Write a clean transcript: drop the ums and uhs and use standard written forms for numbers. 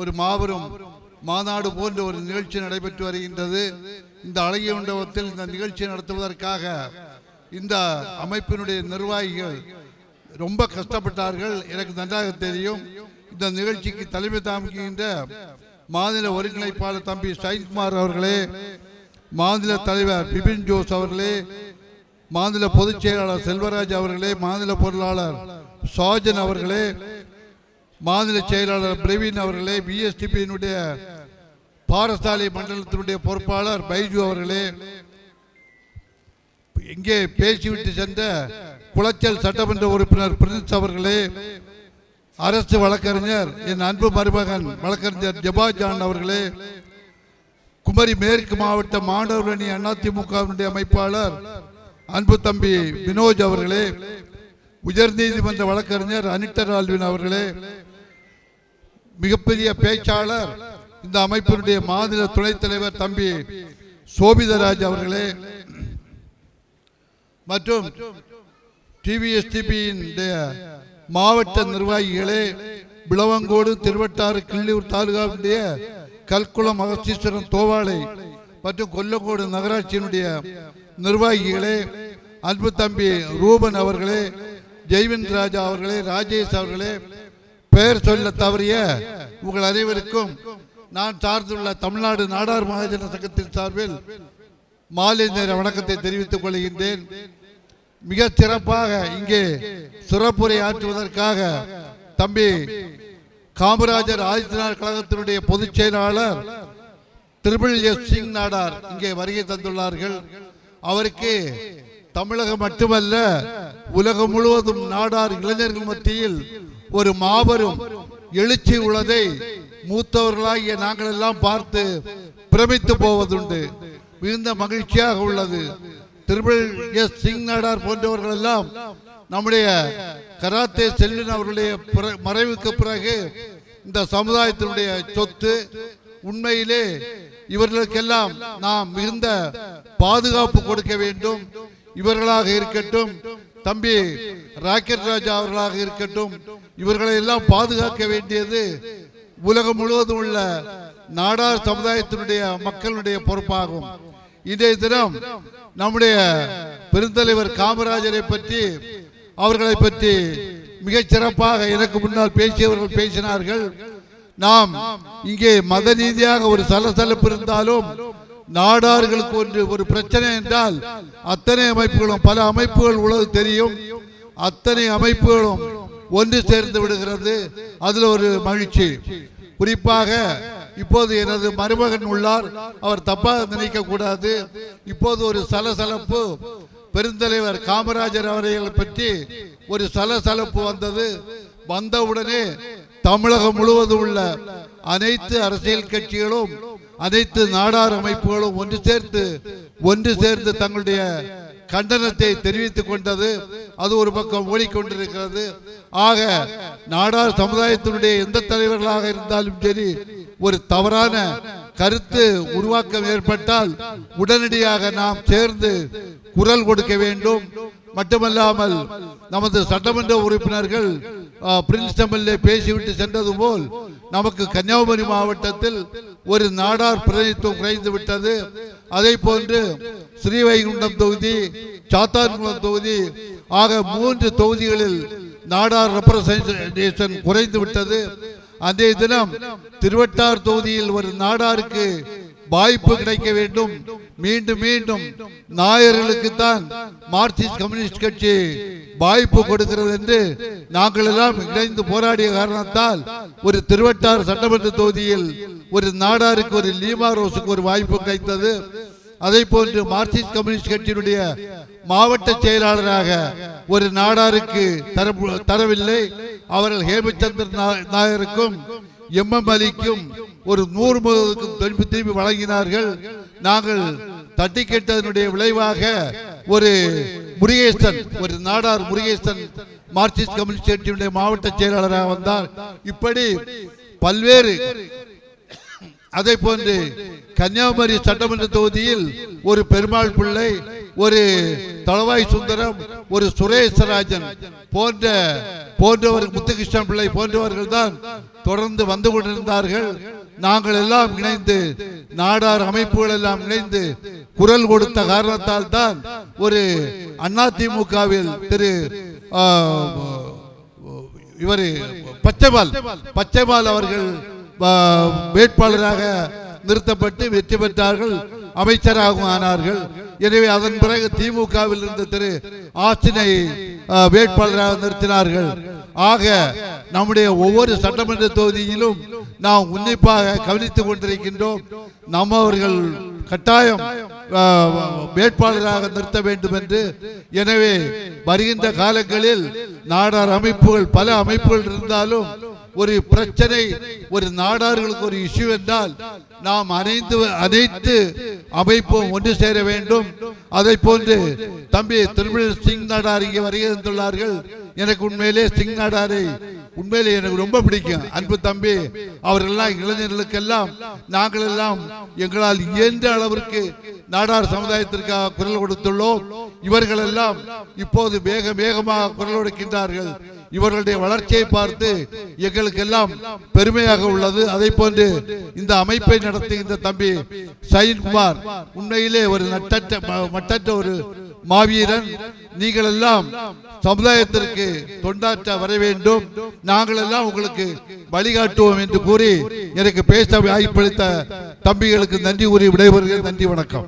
ஒரு மாபெரும் மாநாடு போன்ற ஒரு நிகழ்ச்சி நடைபெற்று வருகின்றது. இந்த அழகிய மண்டபத்தில் இந்த நிகழ்ச்சி நடத்துவதற்காக இந்த அமைப்பினுடைய நிர்வாகிகள் ரொம்ப கஷ்டப்பட்டார்கள். எனக்கு நன்றாக தெரியும். இந்த நிகழ்ச்சிக்கு தலைமை தாங்குகின்ற மாநில ஒருங்கிணைப்பாளர் தம்பி சைன்குமார் அவர்களே, மாநில தலைவர் பிபின் ஜோஸ் அவர்களே, மாநில பொதுச் செயலாளர் செல்வராஜ் அவர்களே, மாநில பொருளாளர் சாஜன் அவர்களே, மாநில செயலாளர் பிரவீன் அவர்களே, பிஎஸ்டிபியினுடைய பாரசாலை மண்டலத்தினுடைய பொறுப்பாளர் பைஜு அவர்களே, இங்கே பேசிவிட்டு சென்ற குளச்சல் சட்டமன்ற உறுப்பினர் பிரின்ஸ் அவர்களே, அரசு வழக்கறிஞர் என் அன்பு மருமகன் வழக்கறிஞர் ஜபாஜான் அவர்களே, குமரி மேற்கு மாவட்ட மாணவர் அணி அதிமுகவினுடைய அமைப்பாளர் அன்பு தம்பி வினோஜ் அவர்களே, உயர்நீதிமன்ற வழக்கறிஞர் அனிட்டர் ஆல்வின் அவர்களே, மிகப்பெரிய பேச்சாளர் இந்த அமைப்பினுடைய மாநில துணைத் தலைவர் தம்பி சோபிதராஜ் அவர்களே, மற்றும் டிவிஎஸ்டிபியின் மாவட்ட நிர்வாகிகளே, விளவங்கோடு திருவட்டாறு கிள்ளியூர் தாலுகாவுடைய கல்குளம் அகஸ்தீஸ்வரம் தோவாளை மற்றும் கொல்லங்கோடு நகராட்சியினுடைய நிர்வாகிகளே, அன்பு தம்பி ரூபன் அவர்களே, ஜெய்வன் ராஜா அவர்களே, ராஜேஷ் அவர்களே, பெயர் சொல்ல தவறிய உங்கள் அனைவருக்கும் நான் சார்ந்துள்ள தமிழ்நாடு நாடார் மகாஜன சங்கத்தின் சார்பில் மாலை நேர வணக்கத்தை தெரிவித்துக் கொள்கின்றேன். மிக சிறப்பாக இங்கே சிறப்புரை ஆற்றுவதற்காக தம்பி காமராஜர் ஆதித்தனார் கழகத்தினுடைய பொதுச் செயலாளர் திரிபிள் எஸ் சிங் நாடார் இங்கே வருகை தந்துள்ளார்கள். அவருக்கு தமிழகம் மட்டுமல்ல உலகம் முழுவதும் நாடார் இளைஞர்கள் மத்தியில் ஒரு மாபெரும் எழுச்சி உள்ளதை மூத்தவர்களாகிய நாங்கள் எல்லாம் பார்த்து பிரமித்து போவதுண்டு. மிகுந்த மகிழ்ச்சியாக உள்ளது. திரிபிள் எஸ் சிங் நாடார் போன்றவர்கள் எல்லாம் நம்முடைய கராத்தே செல்வின் அவர்களுடைய மறைவுக்கு பிறகு இந்த சமுதாயத்தினுடைய சொத்து. உண்மையிலே இவர்களுக்கெல்லாம் நாம் மிகுந்த பாதுகாப்பு கொடுக்க வேண்டும். இவர்களாக இருக்கட்டும், தம்பி ராக்கெட் ராஜா அவர்களாக இருக்கட்டும், இவர்களை எல்லாம் பாதுகாக்க வேண்டியது உலகம் முழுவதும் உள்ள நாடார் சமுதாயத்தினுடைய மக்களுடைய பொறுப்பாகும். இன்றைய தினம் நம்முடைய பெருந்தலைவர் காமராஜரை பற்றி அவர்களை பற்றி மிகச் சிறப்பாக எனக்கு முன்னால் பேசியவர்கள் பேசினார்கள். நாம் இங்கே மத ரீதியாக ஒரு சலசலப்பு இருந்தாலும் நாடார்களுக்கு ஒரு பிரச்சனை என்றால் அத்தனை அமைப்புகளும் பல அமைப்புகள் உள்ளது தெரியும். அத்தனை அமைப்புகளும் ஒன்று சேர்ந்து விடுகிறது. அதுல ஒரு மகிழ்ச்சி. குறிப்பாக இப்போது எனது மருமகன் உள்ளார், அவர் தப்பாக நினைக்க கூடாது. இப்போது ஒரு சலசலப்பு பெருந்தலைவர் காமராஜர் அவர்களை பற்றி ஒரு சலசலப்பு வந்தது. வந்தவுடனே தமிழகம் முழுவதும் உள்ள அனைத்து அரசியல் கட்சிகளும் அனைத்து நாடார் அமைப்புகளும் ஒன்று சேர்ந்து தங்களுடைய கண்டனத்தை தெரிவித்துக் கொண்டது. அது ஒரு பக்கம் ஓடிக்கொண்டிருக்கிறது. ஆக நாடார் சமுதாயத்தினுடைய எந்த தலைவர்களாக இருந்தாலும் சரி, ஒரு தவறான கருத்து உருவாக்கம் ஏற்பட்டால் உடனடியாக நாம் சேர்ந்து குரல் கொடுக்க வேண்டும். மட்டுமல்லாமல் நமது சட்டமன்ற உறுப்பினர்கள் பிரின்ஸ் எம்எல்ஏ பேசிவிட்டு சென்றது போல் நமக்கு கன்னியாகுமரி மாவட்டத்தில் ஒரு நாடார் பிரதிநிதித்துவம் குறைந்து விட்டது. அதை போன்று ஸ்ரீவைகுண்டம் தொகுதி, சாத்தான்குளம் தொகுதி ஆக 3 தொகுதிகளில் நாடார் ரெப்ரசன்டேஷன் குறைந்து விட்டது. அதே தினம் திருவட்டார் தொகுதியில் ஒரு நாடாருக்கு வாய்ப்பு கிடைக்க வேண்டும். மீண்டும் மீண்டும் நாயர்களுக்கு தான் மார்க்சிஸ்ட் கம்யூனிஸ்ட் கட்சி வாய்ப்பு கொடுக்கிறது என்று நாங்கள் எல்லாம் இணைந்து போராடிய காரணத்தால் ஒரு திருவட்டார் சட்டமன்ற தொகுதியில் ஒரு நாடாருக்கு, ஒரு லீமா ரோஸுக்கு ஒரு வாய்ப்பு கிடைத்தது. அதை போன்று மார்க்சிஸ்ட் கம்யூனிஸ்ட் கட்சியினுடைய மாவட்ட செயலாளராக ஒரு நாடாருக்கு தரவில்லை. அவர்கள் ஹேமச்சந்திரன் நாயருக்கும் எம்எம் அலிக்கும் ஒரு 100 முதலுக்கும் திரும்பி வழங்கினார்கள். நாங்கள் தட்டி கேட்டதனுடைய விளைவாக ஒரு முருகேசன், ஒரு நாடார் முருகேசன் மார்க்சிஸ்ட் கம்யூனிஸ்ட் கட்சியினுடைய மாவட்ட செயலாளராக வந்தார். இப்படி பல்வேறு. அதை போன்று கன்னியாகுமரி சட்டமன்ற தொகுதியில் ஒரு பெருமாள் பிள்ளை, ஒரு தளவாய் சுந்தரம், ஒரு சுரேசராஜன் போன்ற போன்றவர், முத்துகிருஷ்ணன் பிள்ளை போன்றவர்கள் தான் தொடர்ந்து வந்து கொண்டிருந்தார்கள். நாங்கள் எல்லாம் இணைந்து, நாடார் அமைப்புகள் எல்லாம் இணைந்து குரல் கொடுத்த காரணத்தால் தான் ஒரு அதிமுகவில் திரு இவர் பச்சைபால் அவர்கள் வேட்பாளராக நிறுத்தப்பட்டு வெற்றி பெற்றார்கள், அமைச்சராகவும் ஆனார்கள். எனவே அதன் பிறகு திமுகவில் இருந்த திரு ஆசினை வேட்பாளராக நிறுத்தினார்கள். ஆக நம்முடைய ஒவ்வொரு சட்டமன்ற தொகுதியிலும் நாம் உன்னிப்பாக கவனித்துக் கொண்டிருக்கின்றோம். நம்மவர்கள் கட்டாயம் வேட்பாளராக நிறுத்த வேண்டும் என்று. எனவே வருகின்ற காலங்களில் நாடார் அமைப்புகள், பல அமைப்புகள் இருந்தாலும் ஒரு பிரச்சனை, ஒரு நாடார்களுக்கு ஒரு இஷ்யூ என்றால் நாம் அனைத்து அமைப்பும் ஒன்று சேர வேண்டும். அதை போன்று தம்பி திருமிழ் சிங் நாடார் இங்கே வருகிறார்கள். எனக்கு உண்மையிலே சிங் நாடாரை உண்மையிலே எனக்கு ரொம்ப பிடிக்கும். அன்பு தம்பி அவர்களெல்லாம் இளைஞர்களுக்கெல்லாம் நாங்கள் எல்லாம் எங்களால் இயன்ற அளவிற்கு நாடார் சமுதாயத்திற்காக குரல் கொடுத்துள்ளோம். இவர்கள் எல்லாம் இப்போது வேகமாக குரல் கொடுக்கின்றார்கள். இவர்களுடைய வளர்ச்சியை பார்த்து எங்களுக்கு எல்லாம் பெருமையாக உள்ளது. அதை போன்று இந்த அமைப்பை நடத்துகின்ற தம்பி சயின்குமார் உண்மையிலே ஒரு மட்டற்ற ஒரு மாவீரன். நீங்கள் எல்லாம் சமுதாயத்திற்கு தொண்டாற்ற வர வேண்டும். நாங்கள் எல்லாம் உங்களுக்கு வழிகாட்டுவோம் என்று கூறி எனக்கு பேச வாய்ப்பளித்த தம்பிகளுக்கு நன்றி கூறி விடைபெறுகிறேன். நன்றி, வணக்கம்.